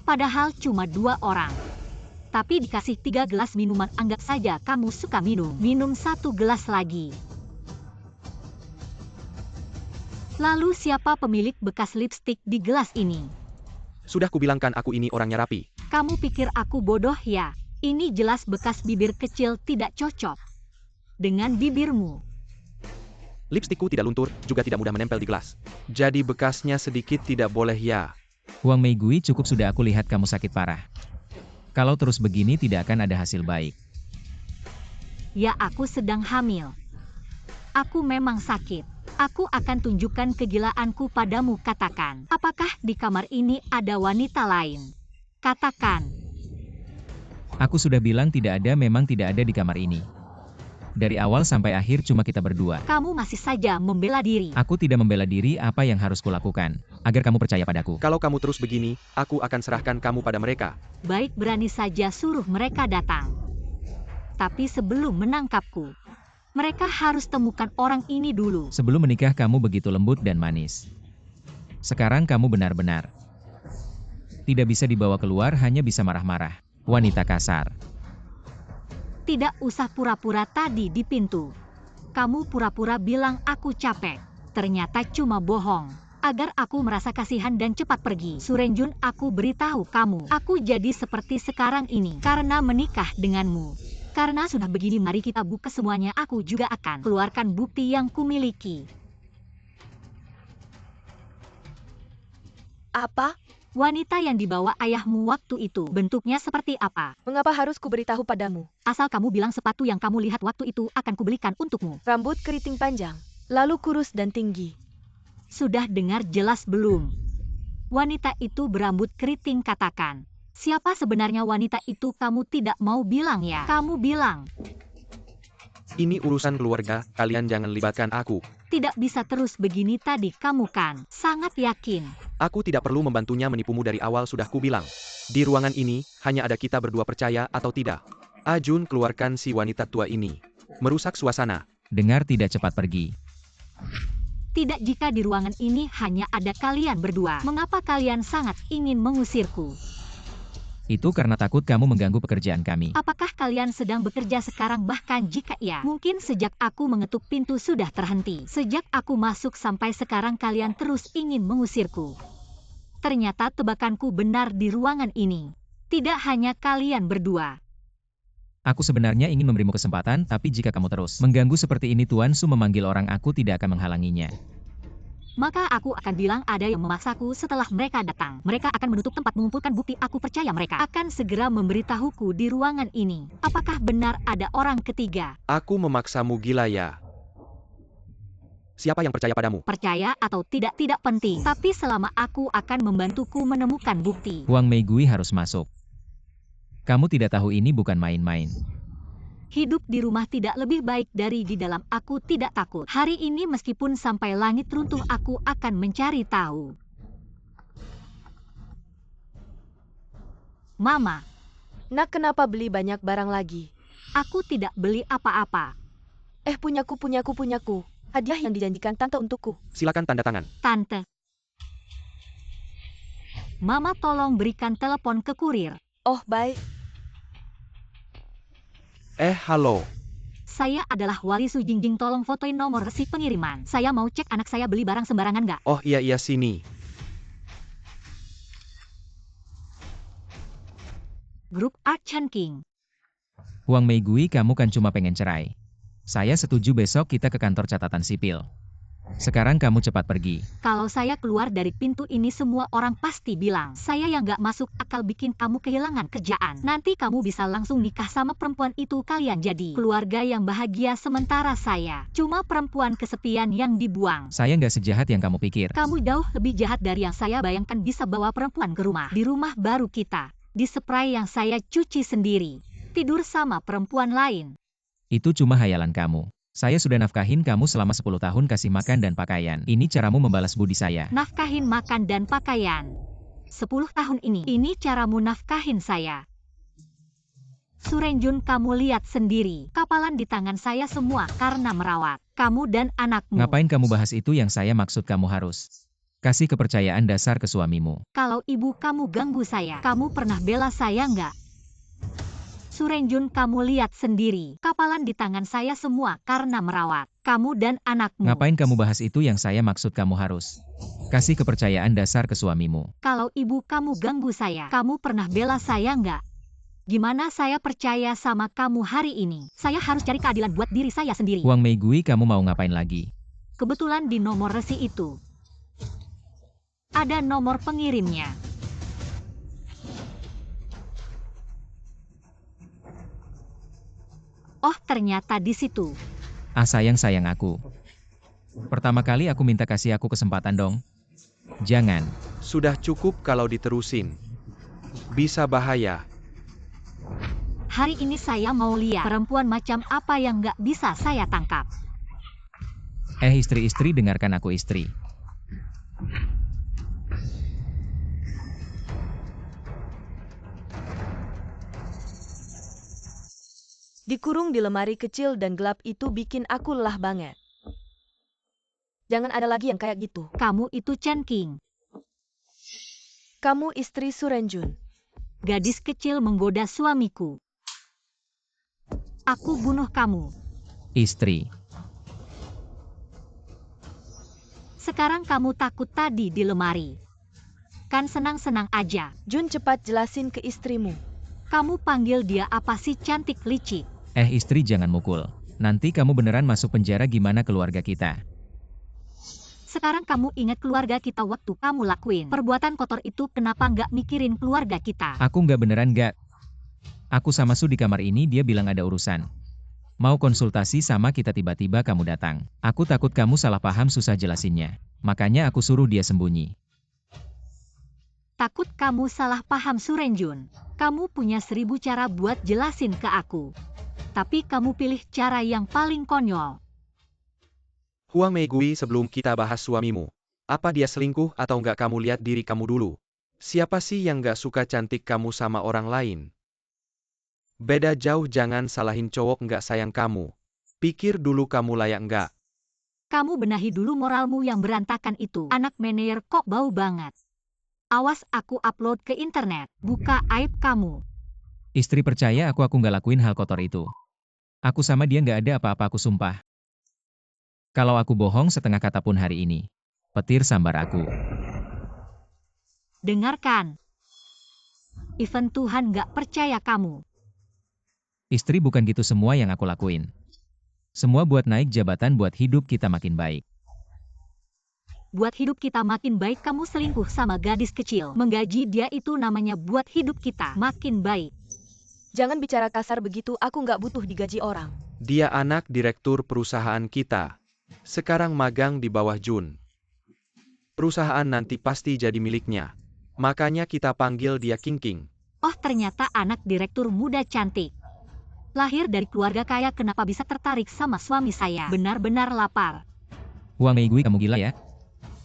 Padahal cuma 2 orang. Tapi dikasih 3 gelas minuman, anggap saja kamu suka minum. Minum 1 gelas lagi. Lalu siapa pemilik bekas lipstik di gelas ini? Sudah kubilangkan aku ini orangnya rapi. Kamu pikir aku bodoh ya? Ini jelas bekas bibir kecil tidak cocok dengan bibirmu. Lipstikku tidak luntur, juga tidak mudah menempel di gelas. Jadi bekasnya sedikit tidak boleh ya. Huang Meigui, cukup sudah, aku lihat kamu sakit parah. Kalau terus begini tidak akan ada hasil baik. Ya, aku sedang hamil. Aku memang sakit. Aku akan tunjukkan kegilaanku padamu. Katakan, apakah di kamar ini ada wanita lain? Katakan. Aku sudah bilang tidak ada, memang tidak ada di kamar ini. Dari awal sampai akhir cuma kita berdua. Kamu masih saja membela diri. Aku tidak membela diri, apa yang harus kulakukan agar kamu percaya padaku? Kalau kamu terus begini, aku akan serahkan kamu pada mereka. Baik, berani saja suruh mereka datang. Tapi sebelum menangkapku, mereka harus temukan orang ini dulu. Sebelum menikah kamu begitu lembut dan manis. Sekarang kamu benar-benar tidak bisa dibawa keluar, hanya bisa marah-marah. Wanita kasar. Tidak usah pura-pura tadi di pintu. Kamu pura-pura bilang aku capek. Ternyata cuma bohong. Agar aku merasa kasihan dan cepat pergi. Surenjun, aku beritahu kamu. Aku jadi seperti sekarang ini karena menikah denganmu. Karena sudah begini, mari kita buka semuanya. Aku juga akan keluarkan bukti yang kumiliki. Apa? Wanita yang dibawa ayahmu waktu itu bentuknya seperti apa? Mengapa harus kuberitahu padamu? Asal kamu bilang sepatu yang kamu lihat waktu itu akan kubelikan untukmu. Rambut keriting panjang, lalu kurus dan tinggi. Sudah dengar jelas belum? Wanita itu berambut keriting. Katakan. Siapa sebenarnya wanita itu? Kamu tidak mau bilang ya? Kamu bilang. Ini urusan keluarga, kalian jangan libatkan aku. Tidak bisa terus begini, tadi kamu kan sangat yakin. Aku tidak perlu membantunya menipumu, dari awal sudah kubilang. Di ruangan ini, hanya ada kita berdua, percaya atau tidak. Ajun, keluarkan si wanita tua ini. Merusak suasana. Dengar, tidak, cepat pergi. Tidak, jika di ruangan ini hanya ada kalian berdua. Mengapa kalian sangat ingin mengusirku? Itu karena takut kamu mengganggu pekerjaan kami. Apakah kalian sedang bekerja sekarang? Bahkan jika iya, mungkin sejak aku mengetuk pintu sudah terhenti. Sejak aku masuk sampai sekarang kalian terus ingin mengusirku. Ternyata tebakanku benar di ruangan ini. Tidak hanya kalian berdua. Aku sebenarnya ingin memberimu kesempatan, tapi jika kamu terus mengganggu seperti ini, Tuan Su memanggil orang, aku tidak akan menghalanginya. Maka aku akan bilang ada yang memaksaku. Setelah mereka datang, mereka akan menutup tempat mengumpulkan bukti. Aku percaya mereka akan segera memberitahuku di ruangan ini. Apakah benar ada orang ketiga? Aku memaksamu, gila ya? Siapa yang percaya padamu? Percaya atau tidak penting. Tapi selama aku akan membantuku menemukan bukti. Huang Meigui harus masuk. Kamu tidak tahu ini bukan main-main. Hidup di rumah tidak lebih baik dari di dalam. Aku tidak takut. Hari ini meskipun sampai langit runtuh, aku akan mencari tahu. Mama. Nak, kenapa beli banyak barang lagi? Aku tidak beli apa-apa. Punyaku. Hadiah yang dijanjikan tante untukku. Silakan tanda tangan. Tante. Mama, tolong berikan telepon ke kurir. Oh, baik. Halo. Saya adalah Wali Su Jingjing, tolong fotoin nomor resi pengiriman. Saya mau cek anak saya beli barang sembarangan nggak? Oh iya, sini. Grup Art Chen King. Huang Meigui, kamu kan cuma pengen cerai. Saya setuju, besok kita ke kantor catatan sipil. Sekarang kamu cepat pergi. Kalau saya keluar dari pintu ini, semua orang pasti bilang saya yang nggak masuk akal bikin kamu kehilangan kerjaan. Nanti kamu bisa langsung nikah sama perempuan itu, kalian jadi keluarga yang bahagia, sementara saya cuma perempuan kesepian yang dibuang. Saya nggak sejahat yang kamu pikir. Kamu jauh lebih jahat dari yang saya bayangkan. Bisa bawa perempuan ke rumah. Di rumah baru kita, di spray yang saya cuci sendiri, tidur sama perempuan lain. Itu cuma hayalan kamu. Saya sudah nafkahin kamu selama 10 tahun, kasih makan dan pakaian. Ini caramu membalas budi saya. Nafkahin, makan, dan pakaian. 10 tahun ini caramu nafkahin saya. Surenjun, kamu lihat sendiri. Kapalan di tangan saya semua karena merawat kamu dan anakmu. Ngapain kamu bahas itu? Yang saya maksud kamu harus kasih kepercayaan dasar ke suamimu. Kalau ibu kamu ganggu saya, kamu pernah bela saya nggak? Surenjun, kamu lihat sendiri. Kapalan di tangan saya semua karena merawat kamu dan anakmu. Ngapain kamu bahas itu? Yang saya maksud kamu harus kasih kepercayaan dasar ke suamimu. Kalau ibu kamu ganggu saya, kamu pernah bela saya nggak? Gimana saya percaya sama kamu hari ini? Saya harus cari keadilan buat diri saya sendiri. Huang Meigui, kamu mau ngapain lagi? Kebetulan di nomor resi itu ada nomor pengirimnya. Oh, ternyata di situ. Ah, sayang aku. Pertama kali aku minta kasih aku kesempatan dong. Jangan. Sudah cukup kalau diterusin. Bisa bahaya. Hari ini saya mau lihat perempuan macam apa yang nggak bisa saya tangkap. Istri-istri, dengarkan aku, istri. Dikurung di lemari kecil dan gelap itu bikin aku lelah banget. Jangan ada lagi yang kayak gitu. Kamu itu Chen King. Kamu istri Surenjun. Gadis kecil menggoda suamiku. Aku bunuh kamu. Istri. Sekarang kamu takut tadi di lemari. Kan senang-senang aja. Jun, cepat jelasin ke istrimu. Kamu panggil dia apa sih, cantik licik? Istri, jangan mukul. Nanti kamu beneran masuk penjara. Gimana keluarga kita? Sekarang kamu ingat keluarga kita waktu kamu lakuin perbuatan kotor itu. Kenapa nggak mikirin keluarga kita? Aku nggak, beneran nggak. Aku sama Su di kamar ini, dia bilang ada urusan. Mau konsultasi sama kita, tiba-tiba kamu datang. Aku takut kamu salah paham, susah jelasinnya. Makanya aku suruh dia sembunyi. Takut kamu salah paham, Surenjun. Kamu punya 1000 cara buat jelasin ke aku. Tapi kamu pilih cara yang paling konyol. Huang Meigui, sebelum kita bahas suamimu. Apa dia selingkuh atau nggak, kamu lihat diri kamu dulu. Siapa sih yang nggak suka cantik kamu sama orang lain? Beda jauh, jangan salahin cowok nggak sayang kamu. Pikir dulu kamu layak nggak. Kamu benahi dulu moralmu yang berantakan itu. Anak manajer kok bau banget. Awas aku upload ke internet. Buka aib kamu. Istri, percaya aku nggak lakuin hal kotor itu. Aku sama dia nggak ada apa-apa, aku sumpah. Kalau aku bohong setengah kata pun hari ini, petir sambar aku. Dengarkan. Even Tuhan nggak percaya kamu. Istri, bukan gitu semua yang aku lakuin. Semua buat naik jabatan, buat hidup kita makin baik. Buat hidup kita makin baik, kamu selingkuh sama gadis kecil. Menggaji dia itu namanya buat hidup kita makin baik. Jangan bicara kasar begitu, aku nggak butuh digaji orang. Dia anak direktur perusahaan kita. Sekarang magang di bawah Jun. Perusahaan nanti pasti jadi miliknya. Makanya kita panggil dia King King. Oh, ternyata anak direktur muda cantik. Lahir dari keluarga kaya, kenapa bisa tertarik sama suami saya? Benar-benar lapar. Huang Meigui, kamu gila ya?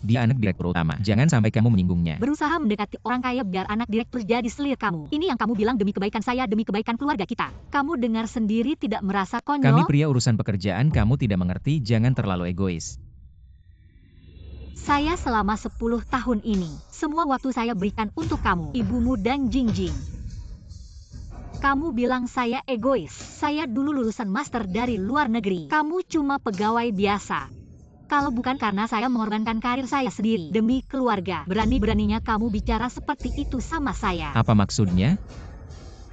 Dia anak direktur utama. Jangan sampai kamu menyinggungnya. Berusaha mendekati orang kaya biar anak direktur jadi selir kamu. Ini yang kamu bilang demi kebaikan saya, demi kebaikan keluarga kita. Kamu dengar sendiri, tidak merasa konyol? Kami pria urusan pekerjaan, kamu tidak mengerti, jangan terlalu egois. Saya selama 10 tahun ini, semua waktu saya berikan untuk kamu, ibumu dan Jingjing. Kamu bilang saya egois. Saya dulu lulusan master dari luar negeri. Kamu cuma pegawai biasa. Kalau bukan karena saya mengorbankan karir saya sendiri demi keluarga, berani-beraninya kamu bicara seperti itu sama saya. Apa maksudnya?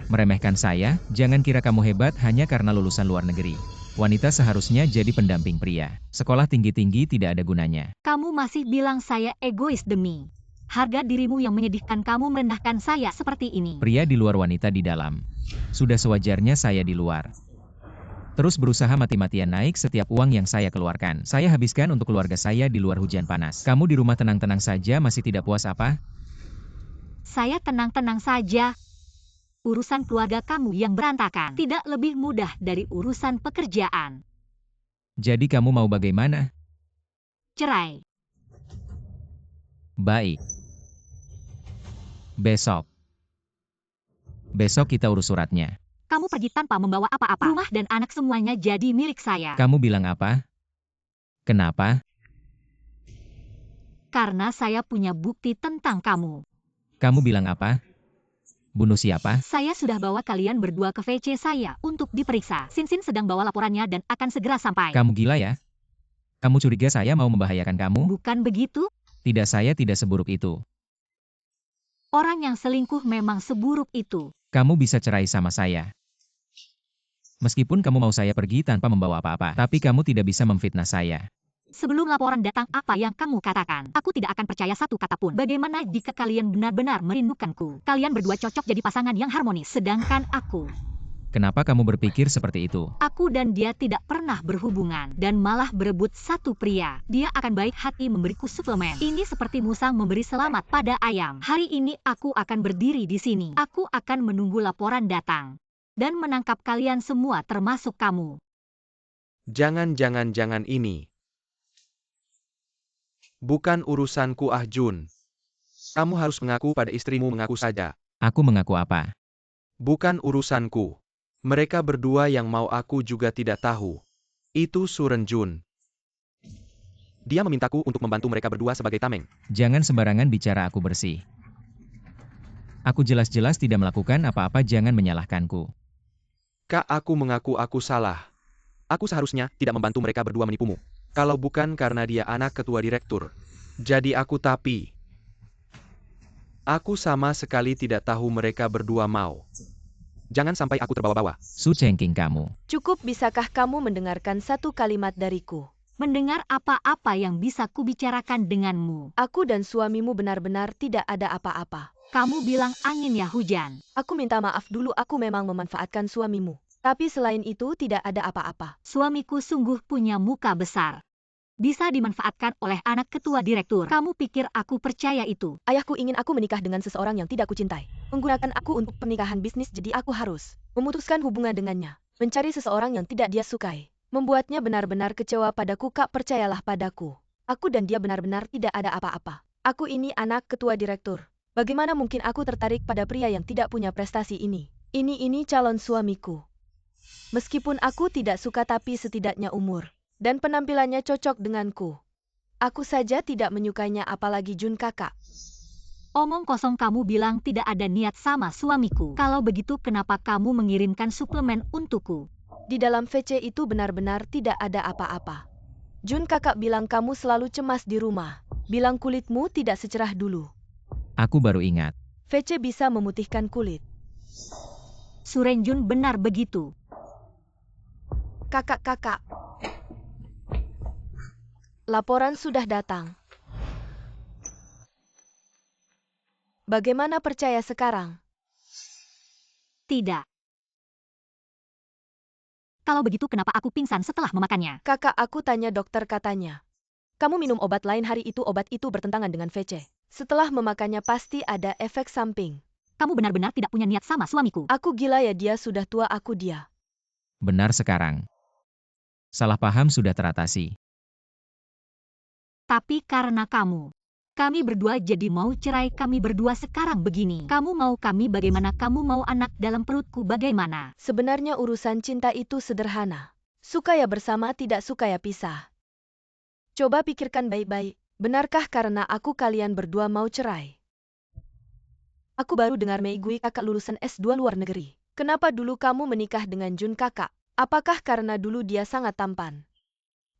Meremehkan saya? Jangan kira kamu hebat hanya karena lulusan luar negeri. Wanita seharusnya jadi pendamping pria. Sekolah tinggi-tinggi tidak ada gunanya. Kamu masih bilang saya egois demi harga dirimu yang menyedihkan. Kamu merendahkan saya seperti ini. Pria di luar, wanita di dalam. Sudah sewajarnya saya di luar. Terus berusaha mati-matian naik setiap uang yang saya keluarkan. Saya habiskan untuk keluarga saya di luar hujan panas. Kamu di rumah tenang-tenang saja, masih tidak puas apa? Saya tenang-tenang saja. Urusan keluarga kamu yang berantakan tidak lebih mudah dari urusan pekerjaan. Jadi kamu mau bagaimana? Cerai. Baik. Besok kita urus suratnya. Kamu pergi tanpa membawa apa-apa. Rumah dan anak semuanya jadi milik saya. Kamu bilang apa? Kenapa? Karena saya punya bukti tentang kamu. Kamu bilang apa? Bunuh siapa? Saya sudah bawa kalian berdua ke VC saya untuk diperiksa. Sinsin sedang bawa laporannya dan akan segera sampai. Kamu gila ya? Kamu curiga saya mau membahayakan kamu? Bukan begitu? Tidak, saya tidak seburuk itu. Orang yang selingkuh memang seburuk itu. Kamu bisa cerai sama saya. Meskipun kamu mau saya pergi tanpa membawa apa-apa, tapi kamu tidak bisa memfitnah saya. Sebelum laporan datang, apa yang kamu katakan? Aku tidak akan percaya satu kata pun. Bagaimana jika kalian benar-benar merindukanku? Kalian berdua cocok jadi pasangan yang harmonis. Sedangkan aku Kenapa kamu berpikir seperti itu? dan dia tidak pernah berhubungan dan malah berebut satu pria. Dia akan baik hati memberiku suplemen. Ini seperti musang memberi selamat pada ayam. Hari ini aku akan berdiri di sini. Aku akan menunggu laporan datang dan menangkap kalian semua termasuk kamu. Jangan ini. Bukan urusanku Jun. Kamu harus mengaku pada istrimu, mengaku saja. Aku mengaku apa? Bukan urusanku. Mereka berdua yang mau, aku juga tidak tahu. Itu Suren Jun. Dia memintaku untuk membantu mereka berdua sebagai tameng. Jangan sembarangan bicara, aku bersih. Aku jelas-jelas tidak melakukan apa-apa, jangan menyalahkanku. Kak, aku mengaku aku salah. Aku seharusnya tidak membantu mereka berdua menipumu. Kalau bukan karena dia anak ketua direktur. Jadi tapi aku sama sekali tidak tahu mereka berdua mau. Jangan sampai aku terbawa-bawa. Su cengking kamu. Cukup, bisakah kamu mendengarkan satu kalimat dariku? Mendengar apa-apa yang bisa kubicarakan denganmu. Aku dan suamimu benar-benar tidak ada apa-apa. Kamu bilang angin ya hujan. Aku minta maaf dulu, aku memang memanfaatkan suamimu. Tapi selain itu tidak ada apa-apa. Suamiku sungguh punya muka besar. Bisa dimanfaatkan oleh anak ketua direktur. Kamu pikir aku percaya itu? Ayahku ingin aku menikah dengan seseorang yang tidak kucintai. Menggunakan aku untuk pernikahan bisnis, jadi aku harus memutuskan hubungan dengannya. Mencari seseorang yang tidak dia sukai. Membuatnya benar-benar kecewa padaku. Kak, percayalah padaku. Aku dan dia benar-benar tidak ada apa-apa. Aku ini anak ketua direktur. Bagaimana mungkin aku tertarik pada pria yang tidak punya prestasi ini? Ini calon suamiku. Meskipun aku tidak suka, tapi setidaknya umur dan penampilannya cocok denganku. Aku saja tidak menyukainya, apalagi Jun kakak. Omong kosong, kamu bilang tidak ada niat sama suamiku. Kalau begitu kenapa kamu mengirimkan suplemen untukku? Di dalam VC itu benar-benar tidak ada apa-apa. Jun kakak bilang kamu selalu cemas di rumah. Bilang kulitmu tidak secerah dulu. Aku baru ingat. VC bisa memutihkan kulit. Suren Jun benar begitu. Kakak. Laporan sudah datang. Bagaimana, percaya sekarang? Tidak. Kalau begitu kenapa aku pingsan setelah memakannya? Kakak, aku tanya dokter, katanya kamu minum obat lain hari itu, obat itu bertentangan dengan VC. Setelah memakannya pasti ada efek samping. Kamu benar-benar tidak punya niat sama suamiku. Aku gila ya, dia sudah tua, aku dia. Benar sekarang. Salah paham sudah teratasi. Tapi karena kamu, kami berdua jadi mau cerai. Kami berdua sekarang begini. Kamu mau kami bagaimana? Kamu mau anak dalam perutku bagaimana? Sebenarnya urusan cinta itu sederhana. Suka ya bersama, tidak suka ya pisah. Coba pikirkan baik-baik. Benarkah karena aku kalian berdua mau cerai? Aku baru dengar Mei Gui kakak lulusan S2 luar negeri. Kenapa dulu kamu menikah dengan Jun kakak? Apakah karena dulu dia sangat tampan?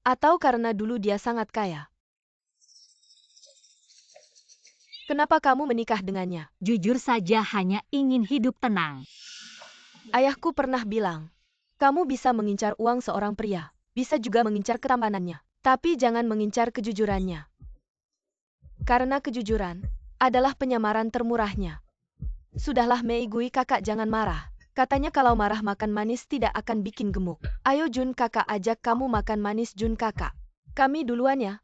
Atau karena dulu dia sangat kaya? Kenapa kamu menikah dengannya? Jujur saja hanya ingin hidup tenang. Ayahku pernah bilang, kamu bisa mengincar uang seorang pria, bisa juga mengincar ketampanannya, tapi jangan mengincar kejujurannya. Karena kejujuran adalah penyamaran termurahnya. Sudahlah Mei Gui kakak, jangan marah. Katanya kalau marah makan manis tidak akan bikin gemuk. Ayo Jun kakak, ajak kamu makan manis Jun kakak. Kami duluan ya.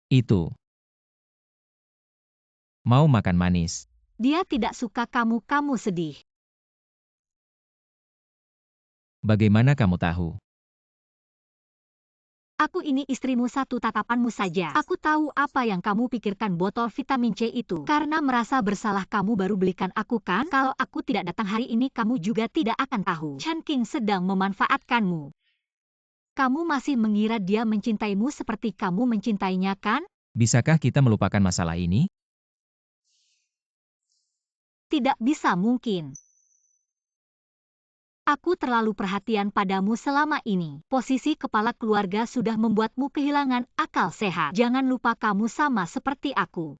Itu. Mau makan manis. Dia tidak suka kamu sedih. Bagaimana kamu tahu? Aku ini istrimu, satu tatapanmu saja. Aku tahu apa yang kamu pikirkan botol vitamin C itu. Karena merasa bersalah kamu baru belikan aku kan? Kalau aku tidak datang hari ini kamu juga tidak akan tahu. Chen Qing sedang memanfaatkanmu. Kamu masih mengira dia mencintaimu seperti kamu mencintainya kan? Bisakah kita melupakan masalah ini? Tidak bisa mungkin. Aku terlalu perhatian padamu selama ini. Posisi kepala keluarga sudah membuatmu kehilangan akal sehat. Jangan lupa kamu sama seperti aku.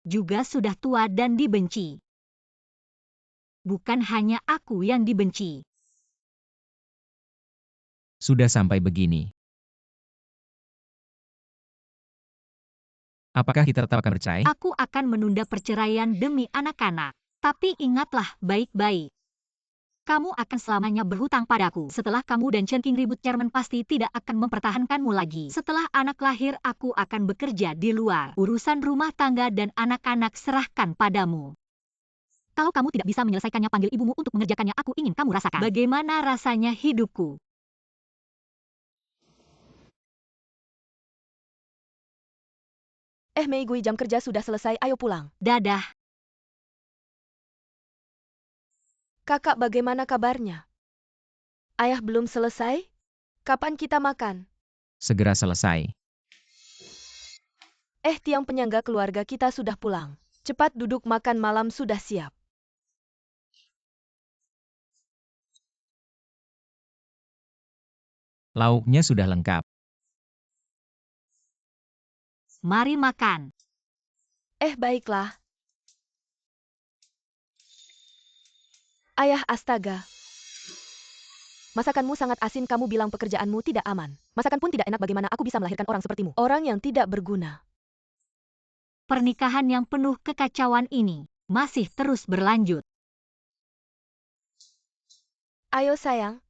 Juga sudah tua dan dibenci. Bukan hanya aku yang dibenci. Sudah sampai begini. Apakah kita tetap akan bercerai? Aku akan menunda perceraian demi anak-anak. Tapi ingatlah baik-baik. Kamu akan selamanya berhutang padaku. Setelah kamu dan Chen Qing ribut, Chairman pasti tidak akan mempertahankanmu lagi. Setelah anak lahir, aku akan bekerja di luar. Urusan rumah tangga dan anak-anak serahkan padamu. Kalau kamu tidak bisa menyelesaikannya, panggil ibumu untuk mengerjakannya. Aku ingin kamu rasakan bagaimana rasanya hidupku. Mei Gui, jam kerja sudah selesai, ayo pulang. Dadah. Kakak, bagaimana kabarnya? Ayah belum selesai? Kapan kita makan? Segera selesai. Tiang penyangga keluarga kita sudah pulang. Cepat duduk, makan malam sudah siap. Lauknya sudah lengkap. Mari makan. Baiklah. Ayah, astaga. Masakanmu sangat asin, kamu bilang pekerjaanmu tidak aman. Masakan pun tidak enak, bagaimana aku bisa melahirkan orang sepertimu? Orang yang tidak berguna. Pernikahan yang penuh kekacauan ini masih terus berlanjut. Ayo sayang,